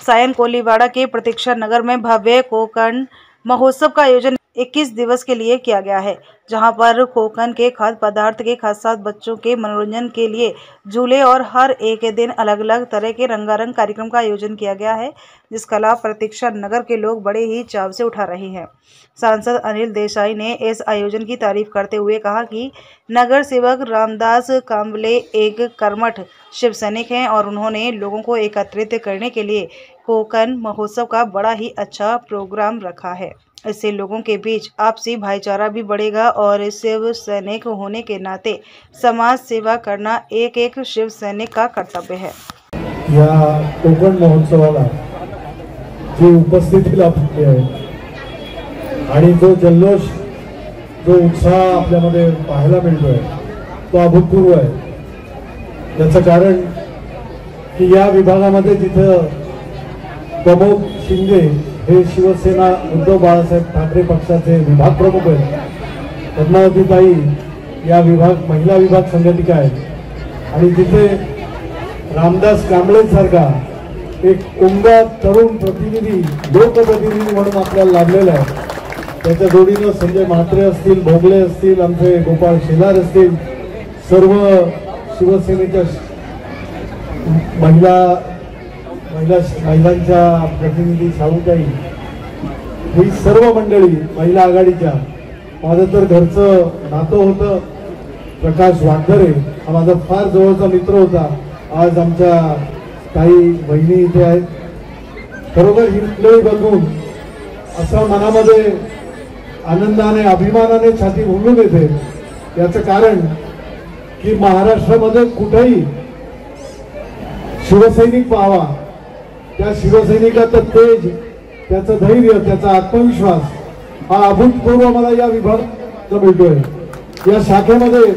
सायन कोलीवाड़ा के प्रतीक्षा नगर में भव्य कोकण महोत्सव का आयोजन 21 दिवस के लिए किया गया है, जहां पर कोकण के खाद्य पदार्थ के साथ बच्चों के मनोरंजन के लिए झूले और हर एक दिन अलग अलग तरह के रंगारंग कार्यक्रम का आयोजन किया गया है, जिसका लाभ प्रतीक्षा नगर के लोग बड़े ही चाव से उठा रहे हैं। सांसद अनिल देसाई ने इस आयोजन की तारीफ करते हुए कहा कि नगर सेवक रामदास कांबले एक कर्मठ शिव सैनिक हैं और उन्होंने लोगों को एकत्रित करने के लिए कोकण महोत्सव का बड़ा ही अच्छा प्रोग्राम रखा है। इससे लोगों के बीच आपसी भाईचारा भी बढ़ेगा और शिव सैनिक होने के नाते समाज सेवा करना एक एक शिव सैनिक का कर्तव्य है। या कोकण महोत्सवाला जी उपस्थिती लाभली आहे आणि जो जल्लोष जो उत्साह आपल्यामध्ये पाहायला मिळतोय तो अभूतपूर्व आहे। त्याचं कारण की या विभागामध्ये जिथं प्रमोद शिंदे हे शिवसेना उद्धव बाळासाहेब ठाकरे पक्षाचे विभाग प्रमुख आहेत, पद्मावतीताई या विभाग महिला विभाग संघटिका आहेत आणि तिथे रामदास कांबळे सारखा एक उमदा तरुण प्रतिनिधी लोकप्रतिनिधी म्हणून आपल्याला लाभलेला आहे। त्याच्या जोडीनं संजय म्हात्रे असतील, भोगले असतील, आमचे गोपाळ शेलार असतील, सर्व शिवसेनेच्या महिलांच्या प्रतिनिधी सावताई ही सर्व मंडळी महिला आघाडीच्या माझं तर घरचं नातं होतं। प्रकाश वाघरे हा माझा फार जवळचा मित्र होता। आज आमच्या काही बहिणी इथे आहेत। खरोखर ही मंडळी बघून असं मनामध्ये आनंदाने अभिमानाने छाती भरून येते। याचं कारण की महाराष्ट्रामध्ये कुठेही शिवसैनिक पाहावा, त्या शिवसैनिकाचं तेज, त्याचं धैर्य, त्याचा आत्मविश्वास हा अभूतपूर्व मला या विभागात मिळतोय। या शाखेमध्ये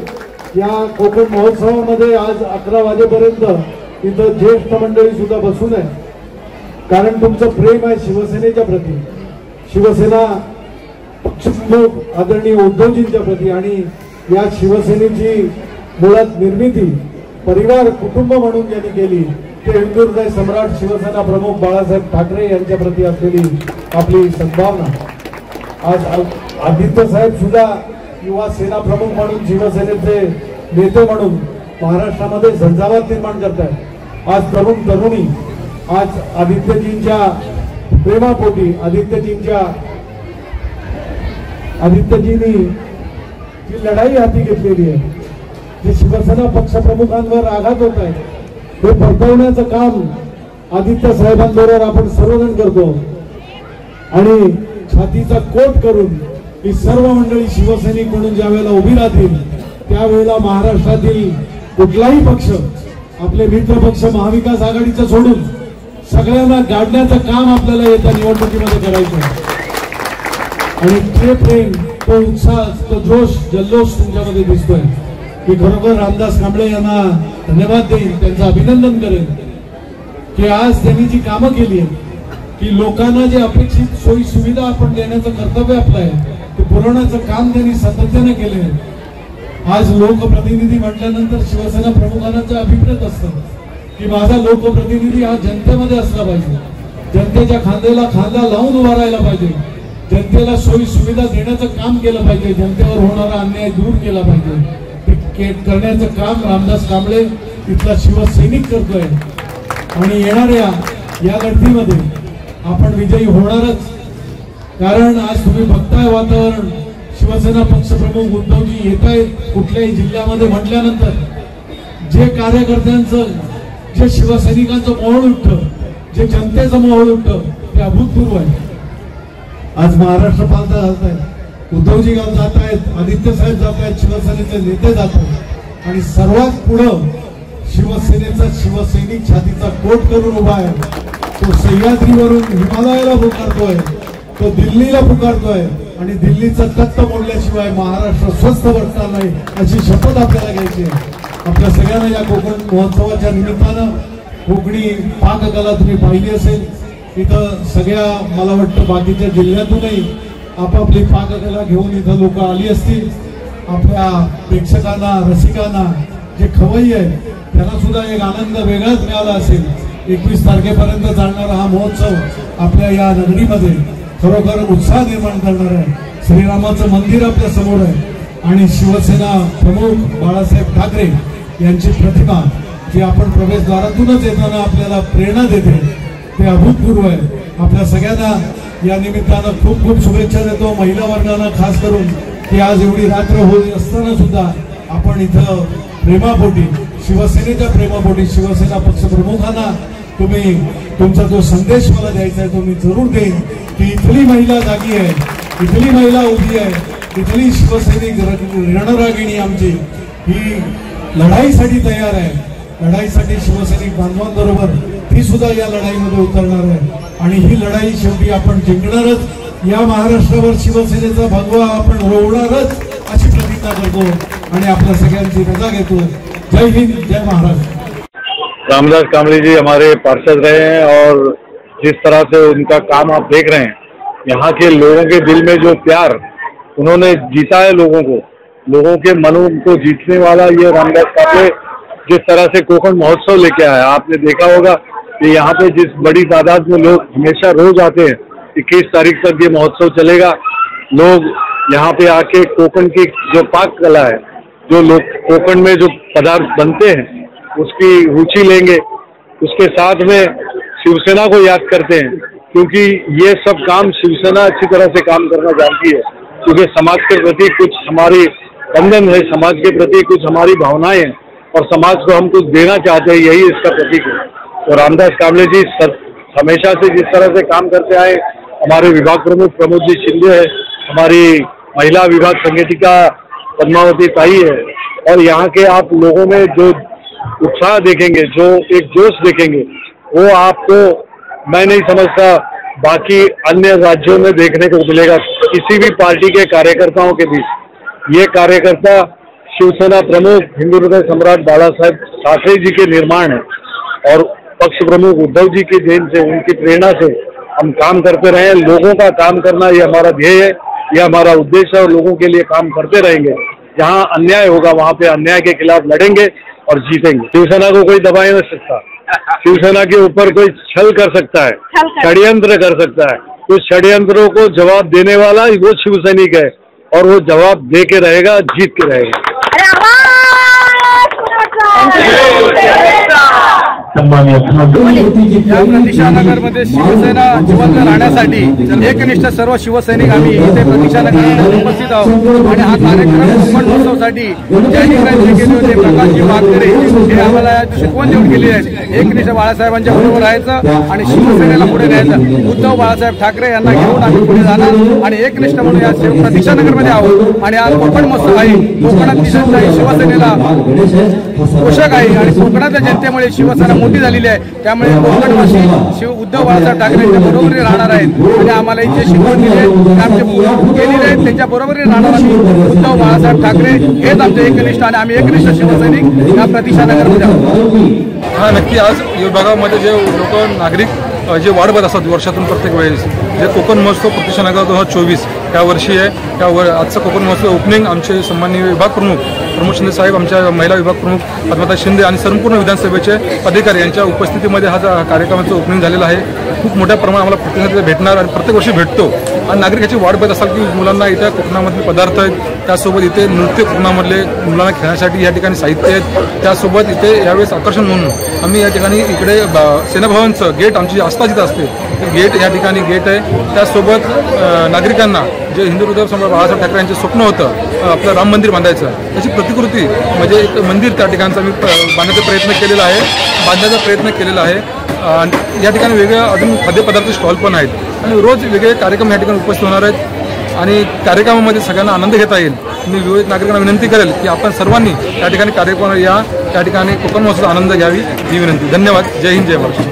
या कोकण महोत्सवामध्ये आज 11 वाजेपर्यंत इथं ज्येष्ठ मंडळी सुद्धा बसून आहे, कारण तुमचं प्रेम आहे शिवसेनेच्या प्रती, शिवसेना पक्षप्रमुख आदरणीय उद्धवजींच्या प्रती। आणि या शिवसेनेची मुळात निर्मिती परिवार कुटुंब म्हणून ज्यांनी केली ते हिंदुहृदय सम्राट शिवसेना प्रमुख बाळासाहेब ठाकरे यांच्या प्रती असलेली आपली सद्भावना। आज आदित्य साहेब सुद्धा युवा सेना प्रमुख म्हणून शिवसेनेचे नेते म्हणून महाराष्ट्रामध्ये झंझावात निर्माण करतात। आज तरुण तरुणी आज आदित्यजींच्या प्रेमापोटी आदित्यजींनी जी लढाई हाती घेतलेली आहे, जे शिवसेना पक्षप्रमुखांवर आघात होत आहे, हे परतवण्याचं काम आदित्य साहेबांबरोबर आपण सर्वजण करतो आणि छातीचा कोट करून ही सर्व मंडळी शिवसैनिक म्हणून ज्या वेळेला उभी राहतील त्यावेळेला महाराष्ट्रातील कुठलाही पक्ष, आपले मित्र पक्ष महाविकास आघाडीचं सोडून सगळ्यांना गाडण्याचं काम आपल्याला येत्या निवडणुकीमध्ये करायचं आहे। आणि ते प्रेम, तो उत्साह, तो जोश, जल्लोष तुमच्यामध्ये दिसतोय। मी खरोखर रामदास कांबळे यांना धन्यवाद देईन, त्यांचं अभिनंदन करेन की आज त्यांनी जी कामं केली आहेत की लोकांना जे अपेक्षित सोयी सुविधा आपण देण्याचं कर्तव्य आपलं आहे ते पुरवण्याचं काम त्यांनी सातत्याने केले आहे। आज लोकप्रतिनिधी म्हटल्यानंतर शिवसेना प्रमुखांचं अभिप्रेत असतं की माझा लोकप्रतिनिधी हा जनतेमध्ये असला पाहिजे, जनतेच्या खांद्याला खांदा लावून उभा राहायला पाहिजे, जनतेला सोयी सुविधा देण्याचं काम केलं पाहिजे, जनतेवर होणारा अन्याय दूर केला पाहिजे। करण्याचं काम रामदास कांबळे इथला शिवसैनिक करतोय आणि येणाऱ्या या लढतीमध्ये आपण विजयी होणारच। कारण आज तुम्ही बघताय वातावरण, शिवसेना पक्षप्रमुख उद्धवजी येत आहेत कुठल्याही जिल्ह्यामध्ये म्हटल्यानंतर जे कार्यकर्त्यांचं, जे शिवसैनिकांचं मोहोळ उठतं, जे जनतेचं मोहोळ उठतं ते अभूतपूर्व आहे। आज महाराष्ट्र पालता जात आहे, उद्धवजी जात आहेत, आदित्य साहेब जात आहेत, शिवसेनेचे नेते जात आहेत आणि सर्वात पुढं शिवसेनेचा शिवसैनिक छातीचा कोट करून उभा आहे। तो सह्याद्रीवरून हिमालयाला पुकारतोय, तो दिल्लीला पुकारतोय आणि दिल्लीचं तख्त मोडल्याशिवाय महाराष्ट्र स्वस्थ बसणार नाही अशी शपथ आपल्याला घ्यायची आहे। आपल्या सगळ्यांना या कोकण महोत्सवाच्या निमित्तानं कोकणी पाककला तुम्ही पाहिली असेल, इथं सगळ्या मला वाटतं बाकीच्या जिल्ह्यातूनही आपापली पाककला घेऊन इथं लोक आली असतील। आपल्या प्रेक्षकांना, रसिकांना, जे खवय्ये आहेत त्यांना सुद्धा एक आनंद वेगळाच मिळाला असेल। 21 तारखेपर्यंत चालणारा हा महोत्सव आपल्या या नगरीमध्ये खरोखर उत्साह निर्माण करणार आहे। श्रीरामाचं मंदिर आपल्या समोर आहे आणि शिवसेना प्रमुख बाळासाहेब ठाकरे यांची प्रतिमा जी आपण प्रवेशद्वारातूनच येताना आपल्याला प्रेरणा देते ते अभूतपूर्व आहे। आपल्या सगळ्यांना या निमित्तानं खूप खूप शुभेच्छा देतो। महिला वर्गाला खास करून की आज एवढी रात्र होत असताना सुद्धा आपण इथं प्रेमापोटी शिवसेनेच्या प्रेमापोटी शिवसेना पक्षप्रमुखांना तुम्ही तुमचा जो संदेश मला द्यायचा आहे तो मी जरूर देईन की इथली महिला जागी आहे, इथली महिला उभी आहे, इथली शिवसैनिक रणरागिणी आमची ही लढाईसाठी तयार आहे। लढाईसाठी शिवसैनिक बांधवांबरोबर ती सुद्धा या लढाईमध्ये उतरणार आहे आणि ही लढाई शेवटी आपण जिंकणारच। या महाराष्ट्रावर शिवसेनेचा भगवा आपण रोवणारच अशी प्रतिज्ञा करतो आणि आपल्या सगळ्यांची रजा घेतो। जय हिंद, जय महाराष्ट्र। रामदास कांबळे जी हमारे पार्षद रहे हैं और जिस तरह से उनका काम आप देख रहे हैं, यहाँ के लोगों के दिल में जो प्यार उन्होंने जीता है, लोगों के मनों को जीतने वाला ये रामदास कांबळे जिस तरह से कोकण महोत्सव लेके आया, आपने देखा होगा कि यहाँ पे जिस बड़ी तादाद में लोग हमेशा रोज आते हैं। 21 तारीख तक ये महोत्सव चलेगा। लोग यहाँ पे आके कोकण की जो पाक कला है, जो लोग कोकण में जो पदार्थ बनते हैं उसकी रुचि लेंगे। उसके साथ में शिवसेना को याद करते हैं क्योंकि ये सब काम शिवसेना अच्छी तरह से काम करना जानती है, क्योंकि समाज के प्रति कुछ हमारी बंधन है, समाज के प्रति कुछ हमारी भावनाएं हैं और समाज को हम कुछ देना चाहते हैं, यही इसका प्रतीक है। तो रामदास कांबळे जी हमेशा से जिस तरह से काम करते आए, हमारे विभाग प्रमुख प्रमोद जी शिंदे है, हमारी महिला विभाग संगठिका पद्मावती ताई है, और यहाँ के आप लोगों में जो उत्साह देखेंगे, जो एक जोश देखेंगे, वो आपको मैं नहीं समझता बाकी अन्य राज्यों में देखने को मिलेगा। किसी भी पार्टी के कार्यकर्ताओं के बीच ये कार्यकर्ता शिवसेना प्रमुख हिंदू हृदय सम्राट बाळासाहेब ठाकरे जी के निर्माण है और पक्ष प्रमुख उद्धव जी की देन से, उनकी प्रेरणा से हम काम करते रहे। लोगों का काम करना ये हमारा ध्येय है, ये हमारा उद्देश्य है और लोगों के लिए काम करते रहेंगे। जहाँ अन्याय होगा वहाँ पे अन्याय के खिलाफ लड़ेंगे और जीतेंगे। शिवसेना को कोई दबा नहीं सकता, शिवसेना के ऊपर कोई छल कर सकता है, षड्यंत्र कर सकता है। उस षड्यंत्रों को जवाब देने वाला वो शिवसैनिक है और वो जवाब दे के रहेगा, जीत के रहेगा। या प्रतीक्षानगरमध्ये शिवसेना जिवंत राहण्यासाठी एकनिष्ठ सर्व शिवसैनिक आम्ही इथे प्रतीक्षानगरात उपस्थित आहोत आणि हा कार्यक्रम कोकण महोत्सवासाठी ज्यांनी प्रयत्न केले होते प्रकाशजी वाघेरे हे आम्हाला शिकवण देऊन गेले आहेत। एकनिष्ठ बाळासाहेबांच्या बरोबर राहायचं आणि शिवसेनेला पुढे न्यायचं। उद्धव बाळासाहेब ठाकरे यांना घेऊन आम्ही पुढे जाणार आणि एकनिष्ठ म्हणून या प्रतीक्षानगरमध्ये आहोत आणि आज कोकण महोत्सव आहे। कोकणातली जनता ही शिवसेनेला पोषक आहे आणि कोकणातल्या जनतेमुळे शिवसेना मोठी झालेली आहे। त्यामुळे कोकणवासी उद्धव बाळासाहेब ठाकरे यांच्या बरोबरी राहणार आहेत आणि आम्हाला इथे शिकवण दिली आहे, आमचे केलेले आहेत, त्यांच्या बरोबरी राहणार आम्ही। उद्धव बाळासाहेब ठाकरे हेच आमचे एकनिष्ठ आणि आम्ही एकनिष्ठ शिवसैनिक या प्रतीक्षानगरमध्ये आहोत। हा नक्की आज विभागामध्ये जे लोक नागरिक जे वाढ बघत असतात वर्षातून प्रत्येक वेळेस जे कोकण महोत्सव प्रतीक्षानगर 2024 या वर्षी आहे, त्या आजचा कोकण महोत्सव ओपनिंग आमचे सन्माननीय विभाग प्रमुख प्रमोद शिंदे साहेब, आमच्या महिला विभाग प्रमुख पद्माताई शिंदे आणि संपूर्ण विधानसभेचे अधिकारी यांच्या उपस्थितीमध्ये हा कार्यक्रमाचं ओपनिंग झालेला आहे। खूप मोठ्या प्रमाणात आम्हाला प्रतिनिधी भेटणार आणि प्रत्येक वर्षी भेटतो आणि नागरिकाची वाढ बघत असाल की मुलांना इथे कोकणामधले पदार्थ आहेत, त्यासोबत इथे नृत्य कोकणामधले मुलांना खेळण्यासाठी या ठिकाणी साहित्य आहेत, त्यासोबत इथे यावेळेस आकर्षण म्हणून आम्ही या ठिकाणी इकडे सेनाभवनचं गेट आमची आस्था जिथं असते गेट या ठिकाणी गेट आहे। त्यासोबत नागरिकांना जे हिंदू हृदय सम्राट बाळासाहेब ठाकरे यांचे स्वप्न होतं आपलं राम मंदिर बांधायचं, त्याची प्रतिकृती म्हणजे एक मंदिर त्या ठिकाणचा आम्ही बांधण्याचा प्रयत्न केलेला आहे या ठिकाणी वेगळे अजून खाद्यपदार्थ स्टॉल पण आहेत आणि रोज वेगळे कार्यक्रम या ठिकाणी उपस्थित होणार आहेत आणि कार्यक्रमामध्ये सगळ्यांना आनंद घेता येईल। मी विविध नागरिकांना विनंती करेल की आपण सर्वांनी या ठिकाणी कार्यक्रम या त्या ठिकाणी कोकण महोत्सवाचा आनंद घ्यावी ही विनंती। धन्यवाद। जय हिंद, जय महाराष्ट्र।